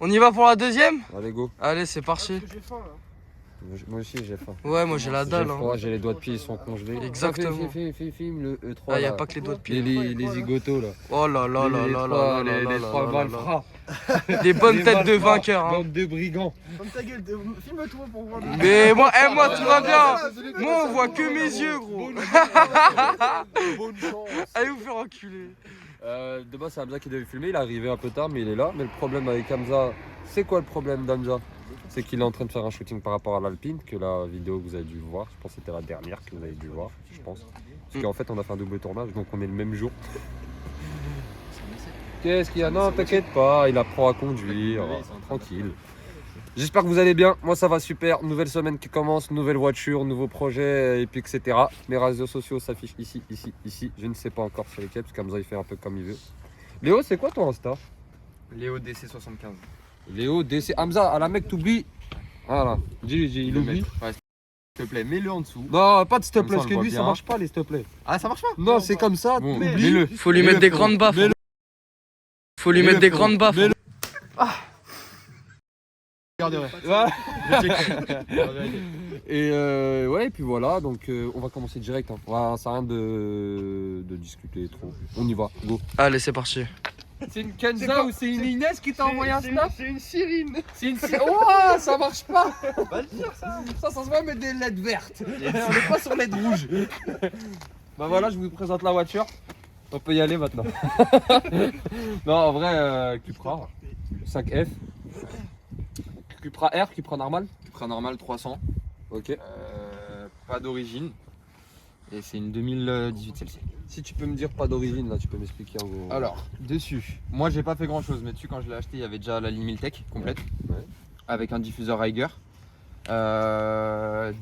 On y va pour la deuxième? Allez, go. Allez, c'est parti. J'ai faim là. Moi aussi, j'ai faim. Ouais, moi j'ai la J'ai dalle. froid, Hein. j'ai les doigts de pied, ils sont congelés. Exactement. Filme le E3. Ah, y a là. pas que les doigts de pied. Les zigotos là. Oh là là là là là là là Les là trois là malfrats. là. Des bonnes Les têtes de malfrats, vainqueurs. Hein. Bande de brigands. Ferme ta gueule, filme-toi pour voir. Mais moi, tout va bien. Moi, on voit que mes yeux, gros. Bonne chance. Allez vous faire enculer. De base, c'est Hamza qui devait filmer. Il est arrivé un peu tard, mais il est là. Mais le problème avec Hamza, c'est quoi le problème d'Hamza? C'est qu'il est en train de faire un shooting par rapport à l'Alpine, que la vidéo que vous avez dû voir, je pense que c'était la dernière que vous avez dû voir, je pense. Parce qu'en fait, on a fait un double tournage, donc on est le même jour. Qu'est-ce qu'il y a? Non, t'inquiète pas, il apprend à conduire, tranquille. J'espère que vous allez bien, moi ça va super, nouvelle semaine qui commence, nouvelle voiture, nouveau projet, et puis etc. Mes réseaux sociaux s'affichent ici, je ne sais pas encore sur lesquels, parce qu'Hamza il fait un peu comme il veut. Léo, c'est quoi ton Insta? Léo DC75. Léo, DC, Hamza, à la mec t'oublies. Voilà, il oublie. Ouais, s'il te plaît, mets-le en dessous. Non, pas de s'il te Comme plaît, ça, parce on que le lui voit ça bien. marche pas les s'il te plaît. Ah, ça marche pas? Non, c'est comme ça, Bon, t'oublies. mets-le. Faut lui mettre des grandes baffes. Faut lui mettre des grandes baffes. Regarderai. Et ouais, et puis voilà, donc on va commencer direct. Hein. Ça sert à rien de discuter trop. On y va, go. Allez, c'est parti. C'est une Kenza ou c'est une Inès qui t'a envoyé un snap? C'est une sirine. C'est une Oh, ça marche pas. Ça se voit, mais des LED vertes. On n'est pas sur LED rouge. Bah voilà, je vous présente la voiture. On peut y aller maintenant. Non, en vrai, Cupra 5F. Cupra R, Cupra normal. Cupra normal 300. Ok. Pas d'origine. Et c'est une 2018 celle-ci. Si tu peux me dire pas d'origine, là, tu peux m'expliquer en gros. Alors, dessus, moi j'ai pas fait grand chose, mais dessus quand je l'ai acheté, il y avait déjà la ligne Miltech complète. Ouais. Avec un diffuseur Reiger.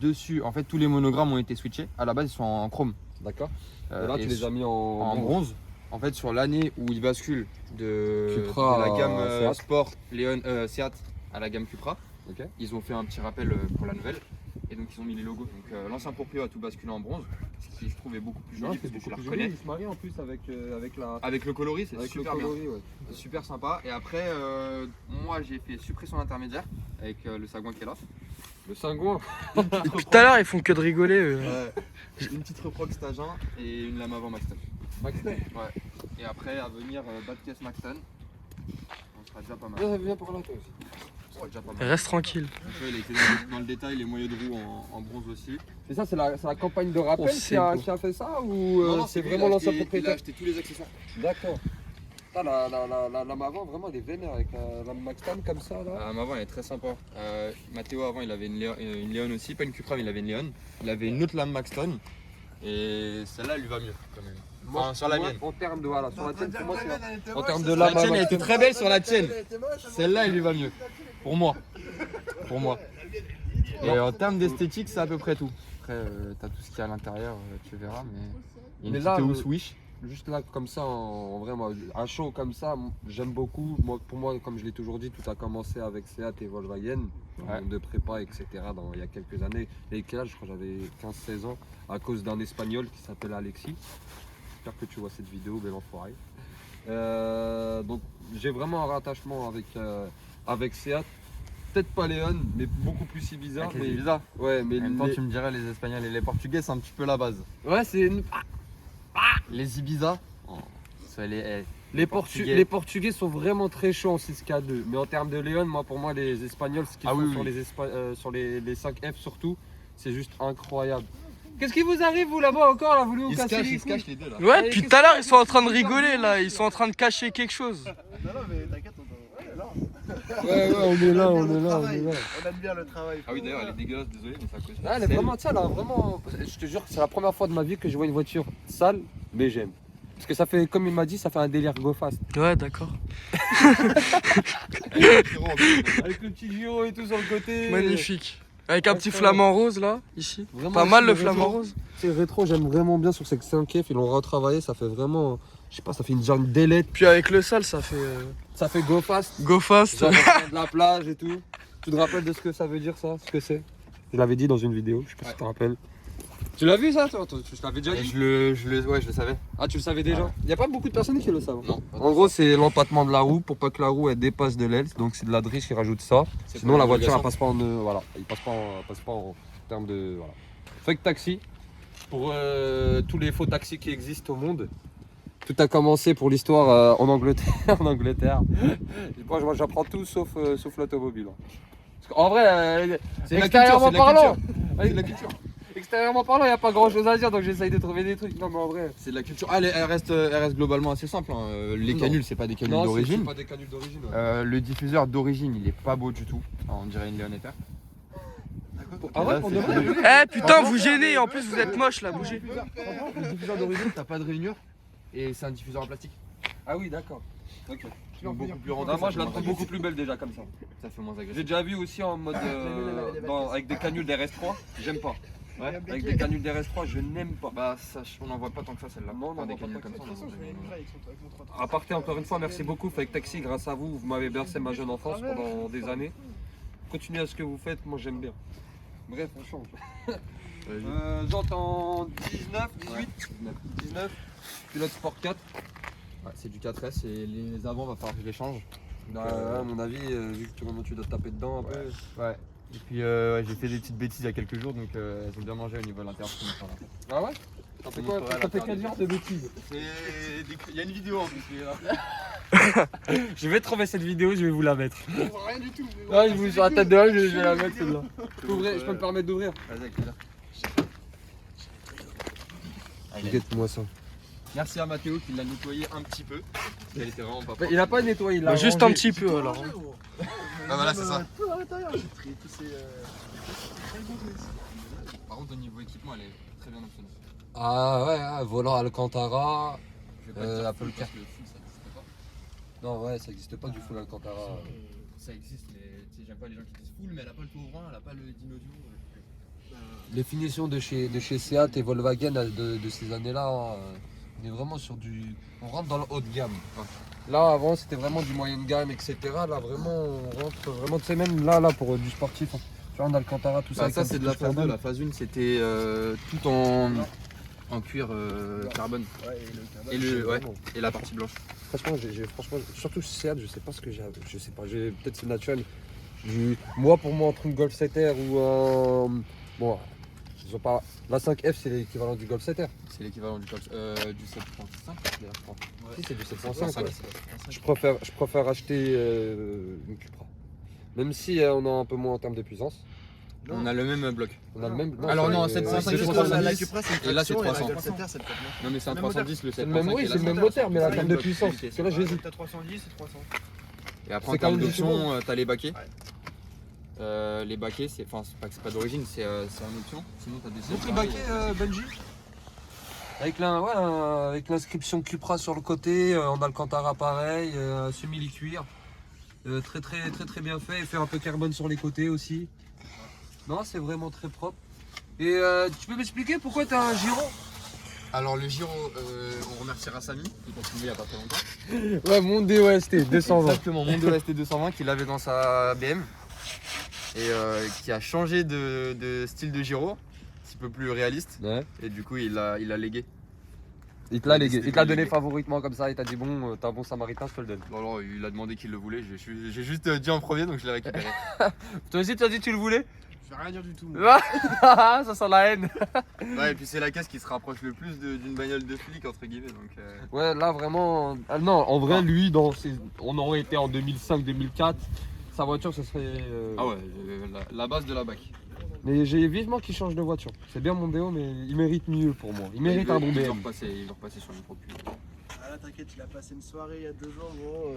Dessus, en fait, tous les monogrammes ont été switchés. À la base, ils sont en chrome. D'accord. Euh, Et là, et tu les as mis en bronze. En fait, sur l'année où il bascule de Cupra la gamme Seat. Sport Léon, Seat à la gamme Cupra, Ok. ils ont fait un petit rappel pour la nouvelle. Et donc ils ont mis les logos. Donc l'ancien proprio a tout basculé en bronze, ce qui je trouve est beaucoup plus joli parce que tu la reconnais. Il se marie en plus avec la. Avec le coloris, c'est Avec super le bien. coloris, ouais. C'est super sympa. Et après, moi j'ai fait suppression intermédiaire avec le sagouin qui est là. Le cingouin. Depuis tout à l'heure, ils font que de rigoler. Une petite reproque Stagin et une lame avant Maxton. Maxton. Ouais. Et après à venir bas de caisse Maxton. On sera déjà pas mal. Viens par là, toi aussi. On sera déjà pas mal. Reste tranquille. Donc, il a été dans le détail, les moyeux de roue en bronze aussi. C'est ça, c'est la campagne de rappel Oh, qui c'est a beau. fait ça ou Non, non, c'est lui, vraiment il a l'ancien acheté- Il a propriétaire? acheté tous les accessoires. D'accord. La lame avant, vraiment, elle est vénère avec la Maxton comme ça là. La lame avant elle est très sympa. Mathéo avant il avait une Léon aussi, pas une Cupra mais il avait une Léon. Il avait une autre lame Maxton et celle-là elle lui va mieux quand même. Enfin, sur la mienne. En termes de voilà, sur la tienne, pour moi c'est en termes de La lame. tienne elle était très belle sur la tienne. Celle-là elle lui va mieux. Pour moi. Pour moi. Et en termes d'esthétique c'est à peu près tout. Après t'as tout ce qu'il y a à l'intérieur, tu verras mais il y a Mais une là, petite housse Wish. Juste là, comme ça, en vrai, moi, à chaud comme ça, j'aime beaucoup. Moi, pour moi, comme je l'ai toujours dit, tout a commencé avec Seat et Volkswagen, Ouais. de prépa, etc. Il y a quelques années. Et quel âge? Je crois que j'avais 15-16 ans, à cause d'un Espagnol qui s'appelle Alexis. J'espère que tu vois cette vidéo, bel enfoiré. Donc, j'ai vraiment un rattachement avec Seat. Peut-être pas Léon, mais beaucoup plus Ibiza. Avec les mais... Ibiza. Ouais, mais En même temps tu me dirais les Espagnols et les Portugais c'est un petit peu la base. ouais, c'est Les Ibiza, les Portugais sont vraiment très chauds en 6K2. Mais en termes de Léon, moi, pour moi, les Espagnols, ce qu'ils Ah font oui, sur, oui. sur les 5F surtout, c'est juste incroyable. Qu'est-ce qui vous arrive, vous, là-bas, encore, là? Vous voulez vous casser les couilles? les deux là. Ouais, depuis tout à l'heure, ils sont en train de rigoler là. Ils sont en train de cacher quelque chose. Non, mais t'inquiète, on est là. Ouais, on est là, on est là, on est Travail. là. On admire le travail. Ah oui d'ailleurs elle est dégueulasse, désolé mais ça cause. Ah, elle est vraiment, ça, là, vraiment, je te jure que c'est la première fois de ma vie que je vois une voiture sale, mais j'aime. Parce que ça fait, comme il m'a dit, ça fait un délire go fast. Ouais, d'accord. Avec le petit gyro et tout sur le côté. Magnifique. Avec un petit flamant rose là, ici. Vraiment, Pas mal le rétro. flamant rose. C'est rétro, j'aime vraiment bien sur ces 5F, ils l'ont retravaillé, ça fait vraiment, je sais pas, ça fait une genre une délette. Puis avec le sale, ça fait Ça fait go fast. go fast. Ça vient de la plage et tout. Tu te rappelles de ce que ça veut dire ça? Ce que c'est? Je l'avais dit dans une vidéo, je sais pas si tu te rappelles. Tu l'as vu ça toi? Tu l'avais déjà Et dit? ouais, je le savais. Ah, tu le savais déjà? Il y a pas beaucoup de personnes qui le savent. Non. En gros, c'est l'empattement de la roue pour pas que la roue elle dépasse de l'aile. Donc c'est de la drisse qui rajoute ça. C'est Sinon pour la voiture elle l'homologation. passe pas en voilà, il passe pas en termes de voilà. Fake taxi pour tous les faux taxis qui existent au monde. Tout a commencé pour l'histoire en Angleterre. En Angleterre. Moi j'apprends tout sauf l'automobile. Parce qu'en vrai, extérieurement parlant, C'est de la culture. extérieurement parlant, il n'y a pas grand chose à dire donc j'essaye de trouver des trucs. Non mais en vrai. C'est de la culture. Ah, elle reste globalement assez simple. Hein. Les Non. canules, c'est pas des canules Non, c'est d'origine. pas des canules d'origine. Ouais. Le diffuseur d'origine, il est pas beau du tout. On dirait une Léon FR. Ah ouais, pour de vrai. Eh putain, vous gênez, en plus vous êtes moche là, bougez. Le diffuseur d'origine, t'as pas de rainure et c'est un diffuseur en plastique. Ah oui, d'accord. Ok. Donc beaucoup plus rendu. Non, moi je la trouve beaucoup plus belle déjà comme ça. Ça fait moins J'ai agressif. déjà vu aussi en mode avec des canules d'RS3, j'aime pas. Ouais. Avec des canules d'RS3, je n'aime pas. Bah, ça, on n'en voit pas tant que ça celle-là. Non, on en des voit pas canules tant comme que ça. ça. on en voit jamais. À partir encore une fois, merci beaucoup Fake Taxi, grâce à vous, vous m'avez bercé ma jeune enfance pendant des années. Continuez à ce que vous faites, moi j'aime bien. Bref, on change. J'entends 19, 18, 19, pilote Sport 4. Ouais, c'est du 4S et les avant, va falloir que je les change. À mon avis, vu que tu dois te taper dedans un peu. Ouais. Et puis ouais, j'ai fait des petites bêtises il y a quelques jours donc elles ont bien mangé au niveau de l'intérieur. Ah ouais? T'as fait quoi? T'as fait quel genre de bêtises? Il y a une vidéo en plus. Je vais trouver cette vidéo, je vais vous la mettre. Rien du tout. Ouais, je vous sur la tête de l'homme, je vais la mettre celle-là. Je peux me permettre d'ouvrir? Vas-y, avec plaisir. Guette-moi ça. Merci à Mathéo qui l'a nettoyé un petit peu. Parce qu'elle était vraiment pas propre. Il a pas nettoyé, il l'a Juste rangé. un petit peu alors. Ah voilà, c'est ça. Tout à l'intérieur, j'ai trié tous ces. Par contre, au niveau équipement, elle est très bien optionnée. Ah ouais, volant Alcantara. Je vais pas te dire Apple full Car. parce que le full, ça n'existe pas. Non, ouais, ça n'existe pas du full Alcantara. Ça existe, mais tu sais, j'aime pas les gens qui disent full, mais elle a pas le tour elle a pas le din audio. Les finitions de chez Seat et Volkswagen de ces années-là, on est vraiment sur du. On rentre dans le haut de gamme. Là, avant, c'était vraiment du moyen de gamme, etc. Là, vraiment, on rentre vraiment, tu sais, même là, pour du sportif. Tu vois, en Alcantara, tout ça. Bah, avec ça, un c'est petit de la peu phase 2. carbone. La phase 1, c'était tout en cuir carbone. Et, et la partie blanche. Franchement, franchement, surtout chez Seat, je sais pas ce que j'ai. Je sais pas, peut-être c'est naturel. Moi, pour moi, entre une Golf 7R ou un. Bon, ils ont pas. La 5F, c'est l'équivalent du Golf 7R. C'est l'équivalent du 7.5 d'ailleurs, je crois. Si, c'est du Ouais, 7.5. Ouais. Je préfère acheter une Cupra. Même si on a un peu moins en termes de puissance. On a le même bloc. On a le même. Alors non, c'est 7.5, c'est c'est juste 310. La Cupra, c'est une Et là, c'est traction, la 300. Golf 7R, c'est le 4 Non, mais c'est un Même 310 le 7.5. c'est le même, oui, et c'est là, le même moteur, mais en c'est termes le de bloc. puissance. Parce que là, j'hésite. T'as 310 et 300. Et après, en C'est quand termes même d'options, t'as les baquets. Les baquets, c'est pas d'origine, c'est en option. Sinon, t'as des Donc les baquets, Benji avec l'inscription Cupra sur le côté, en Alcantara pareil, semi-cuir. Très bien fait, et fait un peu carbone sur les côtés aussi. Non, c'est vraiment très propre. Et tu peux m'expliquer pourquoi tu as un Giro? Alors, le Giro, on remerciera Samy, qui continue il y a pas très longtemps. Ouais, mon DOST 220. Exactement, mon DOST 220 qu'il avait dans sa BM et qui a changé de style de Giro, un petit peu plus réaliste. Ouais. Et du coup, il l'a légué. Il te l'a légué. C'était Il te l'a donné légué. favoritement comme ça, il t'a dit bon, t'es un bon samaritain, je te le donne. Alors, il a demandé qu'il le voulait, j'ai juste dit en premier, donc je l'ai récupéré. Toi aussi, tu as dit que tu le voulais? Je vais rien dire du tout. moi. Ça sent la haine. Ouais, et puis c'est la caisse qui se rapproche le plus d'une bagnole de flic, entre guillemets. Donc, Ouais, là vraiment. Ah, non, en vrai, lui, on aurait été en 2005-2004. Sa voiture, ce serait. Ah ouais, la base de la BAC. Mais j'ai vivement qu'il change de voiture. C'est bien mon déo, mais il mérite mieux pour moi. Il mérite un bon Il va BM. repasser sur une propulsion. Ah là, t'inquiète, il a passé une soirée il y a 2 jours, gros.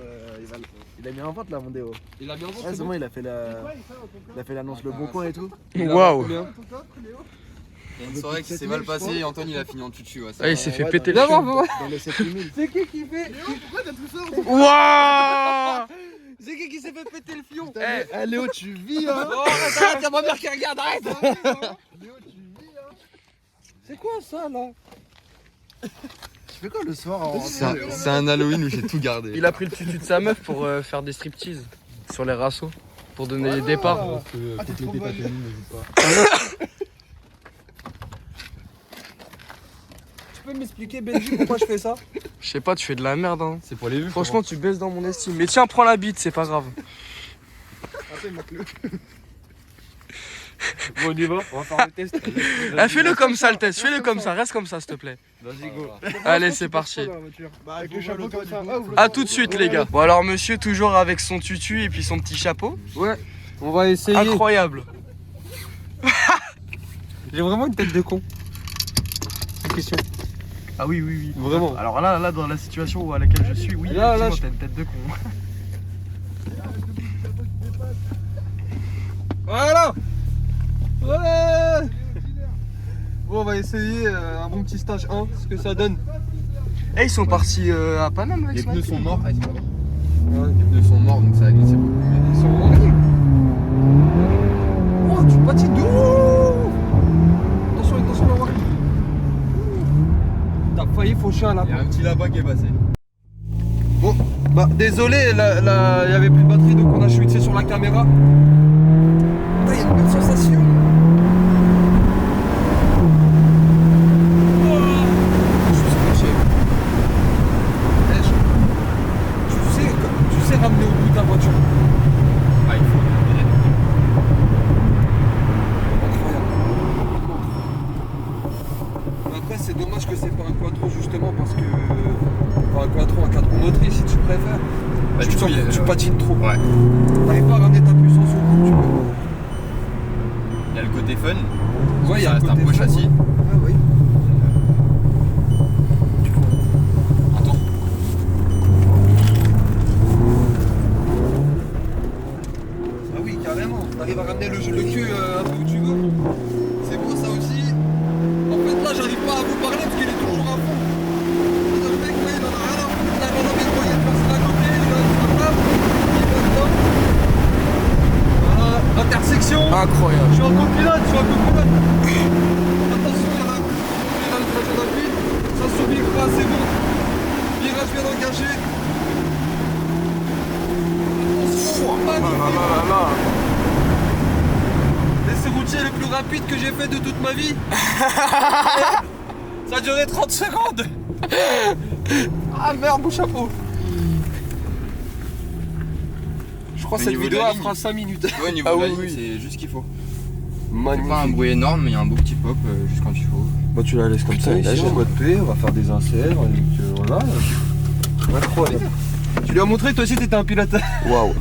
Il a mis en vente là, Mondeo. Il a bien vendu. Ouais, c'est bon, il a fait l'annonce Le Bon Coin et tout. Waouh. Il y a une soirée qui s'est mal passée et Antoine il a fini en tutu. Ouais, Ah, il s'est fait Ouais, péter dans le les- fion. Dans les 7000. C'est qui fait Pourquoi t'as tout ça Waouh. C'est qui s'est fait péter le fion? Eh, Léo, tu vis, hein. Oh, arrête, y'a ma mère qui regarde, arrête. Léo, tu vis, hein. C'est quoi ça là? Tu fais quoi le soir en C'est un Halloween où j'ai tout gardé. Il a pris le tutu de sa meuf pour faire des striptease sur les rassos. Pour donner les départs. Ah, t'es trop bonne. peux m'expliquer, Benji, pourquoi je fais ça? Je sais pas, tu fais de la merde, hein. C'est pour les vues. Franchement, tu baisses dans mon estime. Mais tiens, prends la bite, c'est pas grave. Bon, on y va, on va faire le test. Ah, fais-le comme ça, le test. Fais-le comme ça. Reste comme ça, s'il te plaît. Vas-y, go. Allez, c'est parti. Bah, avec le chapeau comme ça. À tout de suite, les gars. Bon, alors, monsieur, toujours avec son tutu et puis son petit chapeau. Ouais, on va essayer. Incroyable. J'ai vraiment une tête de con. Une question. Ah oui, oui, oui. Vraiment. Alors là, dans la situation à laquelle je suis, oui, Là, effectivement, je- t'as une tête de con. Voilà. Ouais. Bon, on va essayer un bon petit stage 1, ce que ça donne. Eh, ils sont partis à Paname avec Les ce pneus mec. sont morts. Ah, ils sont morts. Ouais. Les pneus sont morts donc ça a glissé beaucoup. Ils sont horribles. Oh, tu patines de ouf. Attention, attention, là, ouais. T'as failli faucher un Il y lapin. a un petit lapin qui est passé. Bon, bah désolé, il y avait plus de batterie donc on a switché sur la caméra. Putain, il y a une belle sensation. Je suis scotché. Eh, tu sais ramener au bout ta voiture. Ah, il faut. Mais après, c'est dommage que c'est pas un quattro justement parce que. Enfin, un quattro, un 4 roues motrices si tu préfères. Bah, tu du coup, sens il y a- que tu patines trop. Ouais. T'arrives pas à ramener ta puissance au bout, tu vois. Il y a le côté fun. Ouais, il y a Ça le reste un côté beau fun, châssis. Ah oui. Attends. Ah oui, carrément. T'arrives à ramener le cul un peu où tu veux. C'est beau ça aussi. En fait, là, j'arrive pas à vous parler parce qu'il est toujours à fond. Le mec, là, il en a rien à foutre. Là, il en a envie de voyer de passer à côté. Il a sa femme. Il va dedans. Voilà, intersection. Incroyable. Je suis en copilote, je suis en copilote. Attention, il y en a un. Il a le trajet d'appui. Ça s'oubliera, c'est bon. Virage bien engagé. Attention, magnifique. L'essai routier le plus rapide que j'ai fait de toute ma vie. Ça a duré 30 secondes. Ah merde, mon chapeau. Je crois que Mais cette niveau vidéo de la elle ligne. fera 5 minutes. Ouais, niveau Ah de la oui, ligne, oui. c'est juste ce qu'il faut. C'est Magnifique. pas un bruit énorme, mais il y a un beau petit pop juste quand il faut. Bon, tu la laisses comme ça. Putain, Ici, il est en mode P, on va faire des inserts. Donc voilà. Incroyable. Tu lui as montré que toi aussi t'étais un pilote. Waouh.